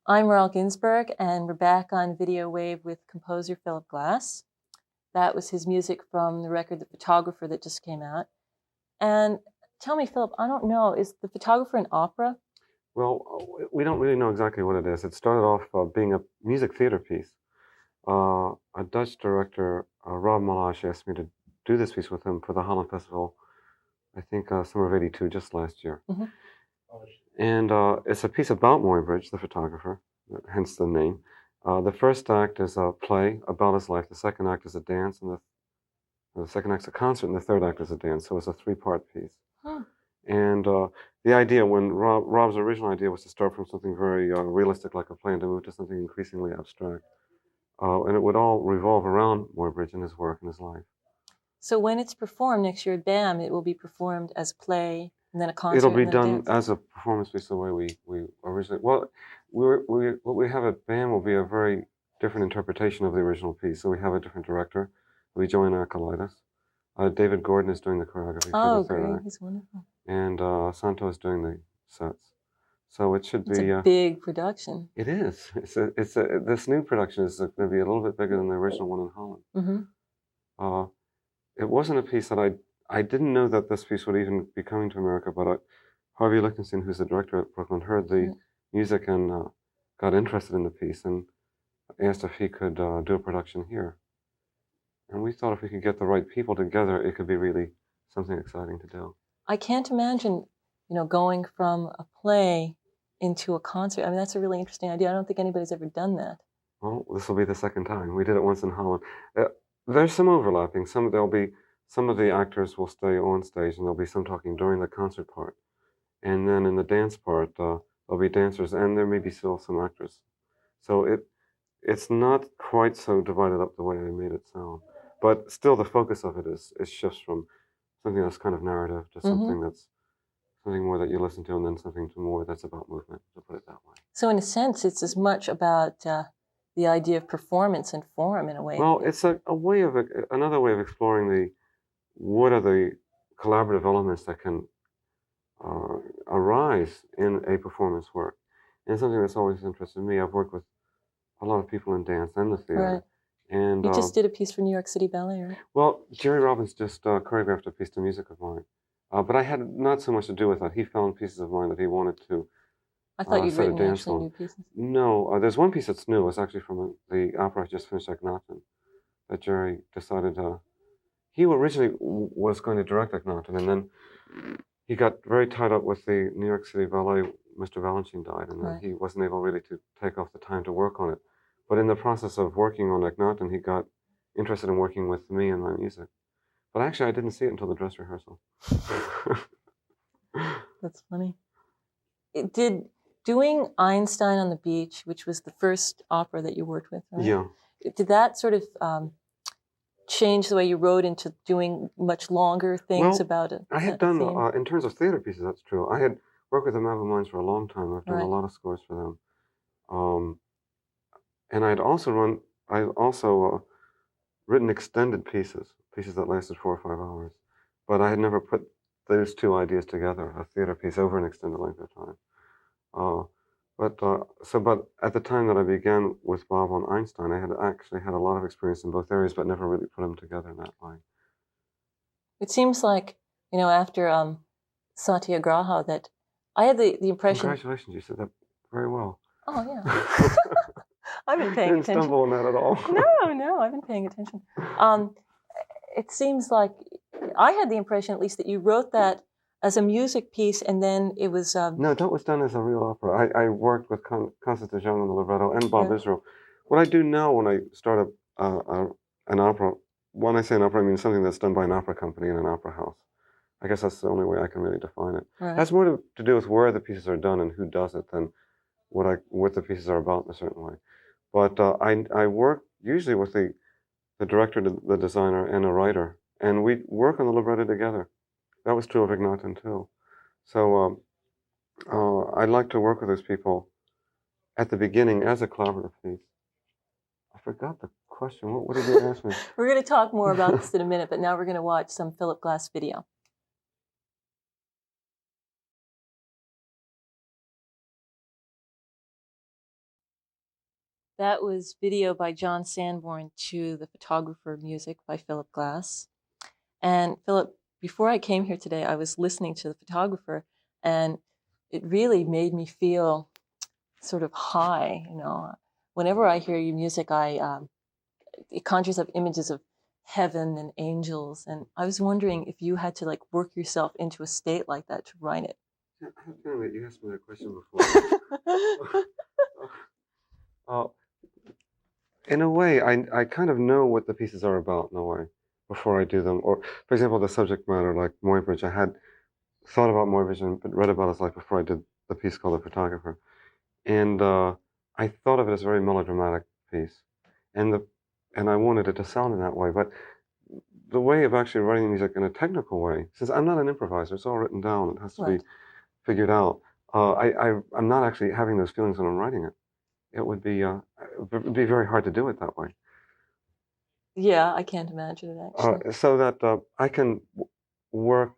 I'm Merle Ginsburg, and we're back on Videowave with composer Phillip Glass. That was his music from the record The Photographer that just came out. And tell me, Phillip, I don't know, is The Photographer an opera? Well, we don't really know exactly what it is. It started off being a music theater piece. A Dutch director, Rob Malash, asked me to do this piece with him for the Holland Festival, I think summer of '82, just last year. Mm-hmm. And it's a piece about Muybridge, the photographer, hence the name. The first act is a play about his life. The second act is a dance, and the second act is a concert, and the third act is a dance. So it's a three-part piece. Huh. And the idea, when Rob's original idea was to start from something very realistic like a play and to move to something increasingly abstract. And it would all revolve around Muybridge and his work and his life. So when it's performed next year at BAM, it will be performed as play and then a concert. It'll be and then done a dance. as a performance piece the way we originally. Well, what we have at BAM will be a very different interpretation of the original piece. So we have a different director. It'll be Joanna Akalaitis. David Gordon is doing the choreography for the third great. act. He's wonderful. And Santo is doing the sets. So it should It's be a big production. It is. This new production is going to be a little bit bigger than the original one in Holland. Mm-hmm. It wasn't a piece that I didn't know that this piece would even be coming to America, but Harvey Lichtenstein, who's the director at Brooklyn, heard the music and got interested in the piece and asked if he could do a production here. And we thought if we could get the right people together, it could be really something exciting to do. I can't imagine, going from a play into a concert. I mean, that's a really interesting idea. I don't think anybody's ever done that. Well, this will be the second time. We did it once in Holland. There's some overlapping. Some of the actors will stay on stage, and there'll be some talking during the concert part. And then in the dance part, there'll be dancers, and there may be still some actors. So it's not quite so divided up the way I made it sound. But still, the focus of it is shifts from something that's kind of narrative to something that's something more that you listen to, and then something to more that's about movement, to put it that way. So in a sense, it's as much about the idea of performance and form in a way. Well, it's another way of exploring what are the collaborative elements that can arise in a performance work. And it's something that's always interested me. I've worked with a lot of people in dance and the theater. Right. And you just did a piece for New York City Ballet, right? Well, Jerry Robbins just choreographed a piece to music of mine. But I had not so much to do with that. He found pieces of mine that he wanted to I thought you'd written actually new pieces. No, there's one piece that's new. It's actually from the opera I just finished, Akhenaten, that Jerry decided he originally was going to direct Akhenaten, and then he got very tied up with the New York City Ballet. Mr. Valentin died, and then he wasn't able really to take off the time to work on it. But in the process of working on Akhenaten, he got interested in working with me and my music. But actually, I didn't see it until the dress rehearsal. That's funny. Doing Einstein on the Beach, which was the first opera that you worked with, right? Yeah. Did that sort of change the way you wrote into doing much longer things about it? I had done, in terms of theater pieces, that's true. I had worked with the Maverick Minds for a long time. I've done a lot of scores for them. And I'd also written extended pieces that lasted 4 or 5 hours. But I had never put those two ideas together, a theater piece over an extended length of time. But at the time that I began with Bob on Einstein, I had actually had a lot of experience in both areas, but never really put them together in that way. It seems like, after Satyagraha, that I had the impression... Congratulations, you said that very well. Oh, yeah. I've been paying attention. Didn't stumble on that at all. No, I've been paying attention. It seems like, I had the impression at least that you wrote that as a music piece, and then it was... No, that was done as a real opera. I worked with Constance de Jong on the libretto and Bob Israel. What I do now when I start an opera, when I say an opera, I mean something that's done by an opera company in an opera house. I guess that's the only way I can really define it. Right. It has more to do with where the pieces are done and who does it than what the pieces are about in a certain way. But I work usually with the director, the designer, and a writer, and we work on the libretto together. That was true of Akhenaten too. So I'd like to work with those people at the beginning as a collaborative piece. I forgot the question. What did you ask me? We're going to talk more about this in a minute, but now we're going to watch some Phillip Glass video. That was video by John Sanborn to the photographer music by Phillip Glass. And Philip, before I came here today, I was listening to the photographer, and it really made me feel sort of high. Whenever I hear your music, it conjures up images of heaven and angels. And I was wondering if you had to like work yourself into a state like that to write it. Yeah, I have a feeling that you asked me that question before. In a way, I kind of know what the pieces are about in a way before I do them. Or, for example, the subject matter, like Muybridge, I had thought about Muybridge but read about his life before I did the piece called The Photographer. And I thought of it as a very melodramatic piece. And I wanted it to sound in that way. But the way of actually writing music in a technical way, since I'm not an improviser, it's all written down, it has to be figured out. I'm not actually having those feelings when I'm writing it. It would be very hard to do it that way. Yeah, I can't imagine it actually. So that I can work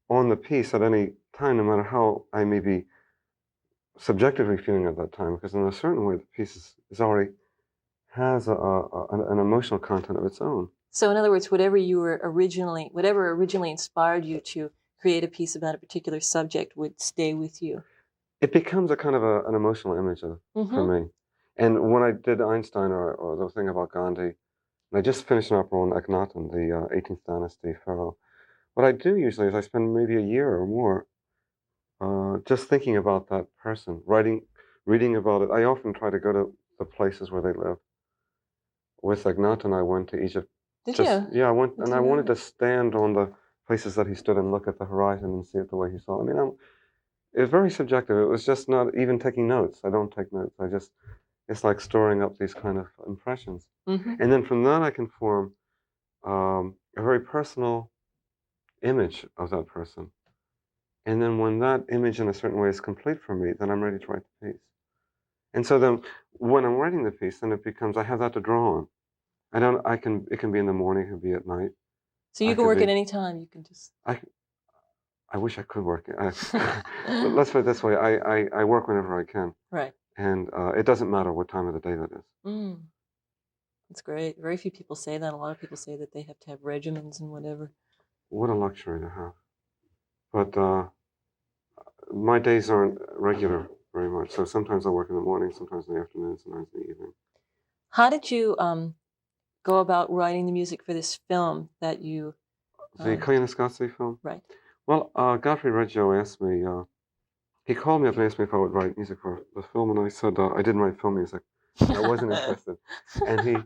on the piece at any time, no matter how I may be subjectively feeling at that time, because in a certain way the piece is already has an emotional content of its own. So in other words, whatever originally inspired you to create a piece about a particular subject would stay with you. It becomes a kind of an emotional image for me. And when I did Einstein or the thing about Gandhi, and I just finished an opera on Akhenaten, the 18th dynasty pharaoh, what I do usually is I spend maybe a year or more just thinking about that person, reading about it. I often try to go to the places where they live. With Akhenaten, I went to Egypt. Did you? Yeah, I went, and I wanted to stand on the places that he stood and look at the horizon and see it the way he saw it. I mean, it was very subjective. It was just not even taking notes. I don't take notes. It's like storing up these kind of impressions. And then from that, I can form a very personal image of that person. And then when that image in a certain way is complete for me, then I'm ready to write the piece. And so then when I'm writing the piece, then it becomes, I have that to draw on. It can be in the morning, it can be at night. So you can work at any time. You can just. I wish I could work. Let's put it this way: I work whenever I can. Right. And it doesn't matter what time of the day that is. That's great. Very few people say that. A lot of people say that they have to have regimens and whatever. What a luxury to have. But my days aren't regular very much. So sometimes I work in the morning, sometimes in the afternoon, sometimes in the evening. How did you go about writing the music for this film that you... The Koyaanisqatsi film? Right. Well, Godfrey Reggio asked me, he called me up and asked me if I would write music for the film, and I said I didn't write film music. I wasn't interested. And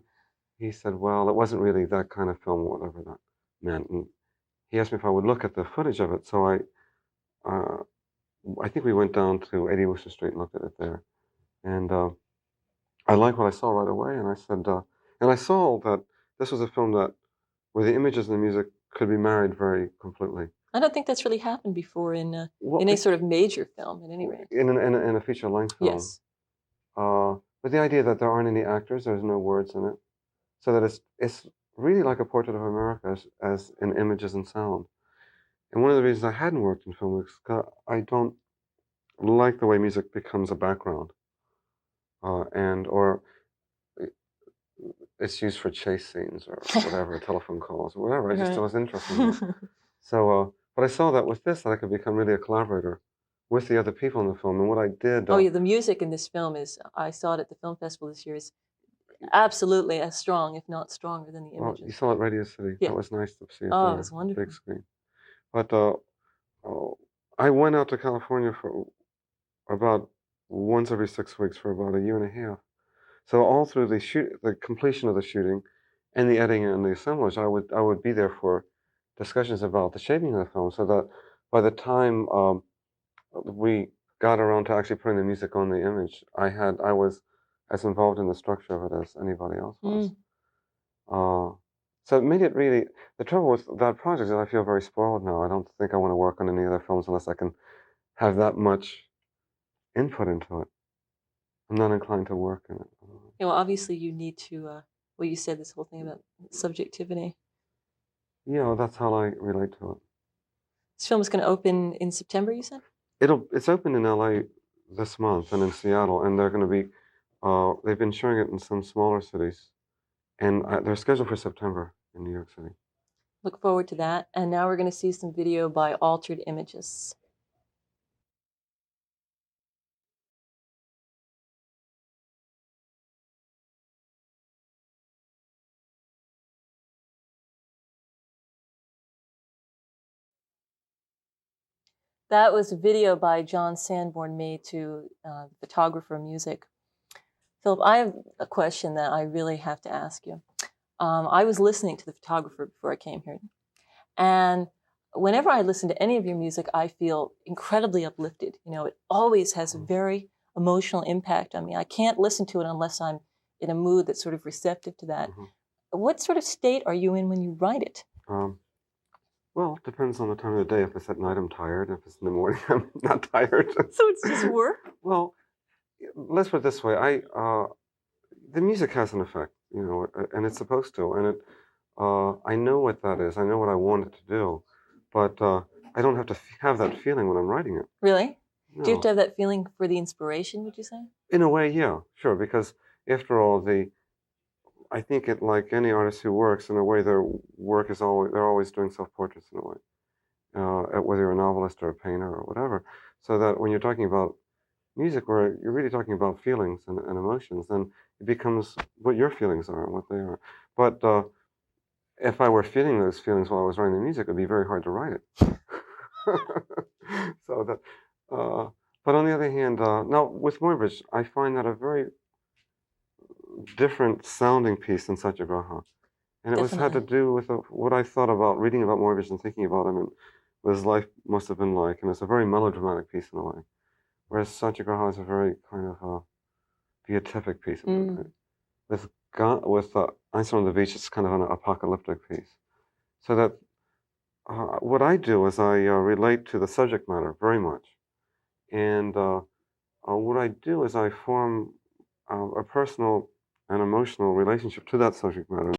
he said, well, it wasn't really that kind of film, whatever that meant. And he asked me if I would look at the footage of it. So I think we went down to 80 Worcester Street and looked at it there. And I liked what I saw right away. And I said, and I saw that this was a film where the images and the music could be married very completely. I don't think that's really happened before in a sort of major film, at any rate. In a feature-length film. Yes. But the idea that there aren't any actors, there's no words in it, so that it's really like a portrait of America as in images and sound. And one of the reasons I hadn't worked in film is because I don't like the way music becomes a background, or it's used for chase scenes or whatever, telephone calls or whatever. It just was interesting. So, but I saw that with this, that I could become really a collaborator with the other people in the film. And what I did... the music in this film I saw it at the film festival this year, is absolutely as strong, if not stronger, than the images. Well, you saw it at Radio City. Yeah. That was nice to see it there. It was wonderful. Big screen. But I went out to California for about once every 6 weeks for about a year and a half. So all through the completion of the shooting and the editing and the assemblage, I would be there for discussions about the shaping of the film, so that by the time we got around to actually putting the music on the image, I was as involved in the structure of it as anybody else was. So it made it really... The trouble with that project is I feel very spoiled now. I don't think I want to work on any other films unless I can have that much input into it. I'm not inclined to work in it. Yeah, well, obviously you need to... you said this whole thing about subjectivity. Yeah, that's how I relate to it. This film is going to open in September, you said? It's open in LA this month and in Seattle, and they're going to be They've been showing it in some smaller cities, and they're scheduled for September in New York City. Look forward to that. And now we're going to see some video by Altered Images. That was a video by John Sanborn made to photographer music. Philip, I have a question that I really have to ask you. I was listening to the photographer before I came here, and whenever I listen to any of your music, I feel incredibly uplifted. You know, it always has a very emotional impact on me. I can't listen to it unless I'm in a mood that's sort of receptive to that. What sort of state are you in when you write it? Well, it depends on the time of the day. If it's at night, I'm tired. If it's in the morning, I'm not tired. So it's just work? Well, let's put it this way. The music has an effect, you know, and it's supposed to. And I know what that is. I know what I want it to do. But I don't have to have that feeling when I'm writing it. Really? No. Do you have to have that feeling for the inspiration, would you say? In a way, yeah, sure. Because after all, I think it, like any artist who works, in a way, their work is they're always doing self-portraits in a way. Whether you're a novelist or a painter or whatever. So that when you're talking about music, where you're really talking about feelings and emotions, then it becomes what your feelings are and what they are. But if I were feeling those feelings while I was writing the music, it would be very hard to write it. So that, but on the other hand, now with Muybridge, I find that a very different sounding piece than Satyagraha. And it had to do with what I thought about reading about Muybridge and thinking about him and what his life must have been like. And it's a very melodramatic piece in a way. Whereas Satyagraha is a very kind of beatific piece. With Einstein on the beach, it's kind of an apocalyptic piece. So that what I do is I relate to the subject matter very much. And what I do is I form a personal and emotional relationship to that subject matter.